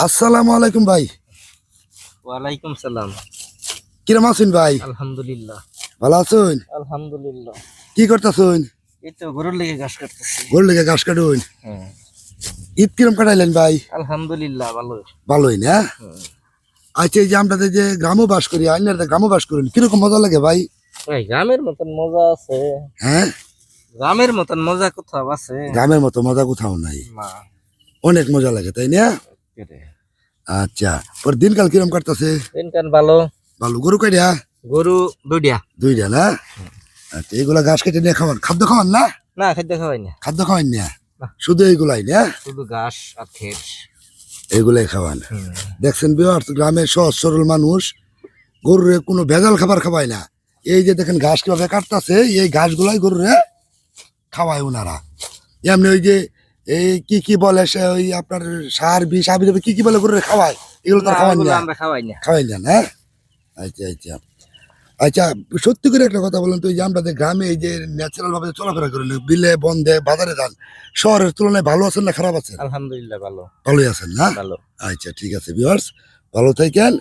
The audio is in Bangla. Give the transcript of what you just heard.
আসসালামু আলাইকুম ভাই। ওয়ালাইকুম সালাম। কিরম আছেন ভাই? আলহামদুলিল্লাহ। ভালো আছেন? আলহামদুলিল্লাহ। কি করতেছেন? এই তো গরুর লেগে ঘাস কাটতেছি। গোর লেগে ঘাস কাটুন। হ্যাঁ। ঈদ কিরম কাটাইলেন ভাই? আলহামদুলিল্লাহ ভালো। ভালোই না? আচ্ছা, এই যে আমরা যে গ্রামে বাস করি, আইনারা গ্রামে বাস করেন, কিরকম মজা লাগে ভাই? ভাই গ্রামের মতন মজা আছে? হ্যাঁ, গ্রামের মতন মজা কোথাও আছে? গ্রামের মতো মজা কোথাও নাই। না। অনেক মজা লাগে, তাই না? আচ্ছা, পর দিনকাল কিরম কাটতেছে? দিনকাল ভালো। ভালো। গরু কয়টা? গরু দুইটা। দুইটা না? আচ্ছা, এগুলা ঘাস কেটে নিয়ে খাওয়ান, খাদ্য খাওয়ান না? না, খাদ্য খাওয়াই না। খাদ্য খাওয়ান না, না। শুধু এইগুলাই না? শুধু ঘাস আর খের। এগুলাই খাওয়ান। দেখছেন বিহার গ্রামের সহজ সরল মানুষ গরুরে কোনো ভেজাল খাবার খাওয়ায় না। এই যে দেখেন ঘাস কিভাবে কাটতেছে, এই ঘাসগুলাই গরুরে খাওয়ায় ওনারা। এমনি ওই যে এই কি বলে সে, ওই আপনার সার বিষ আবি কি বলে গরুরে খাওয়ায়, এগুলো তো খাওয়ান না, আমরা খাওয়াই না। খাওয়াই না না? আচ্ছা আচ্ছা আচ্ছা, সত্যি করে একটা কথা বলেন তো, এই যে আমরা যে গ্রামে এই যে ন্যাচারাল ভাবে চলাফেরা করেন, বিলে বন্ধে বাজারে যান, শহরের তুলনায় ভালো আছেন না খারাপ আছেন? আলহামদুলিল্লাহ ভালো। ভালোই আছেন না? ভালো। আচ্ছা ঠিক আছে ভিউয়ার্স, ভালো থাকেন।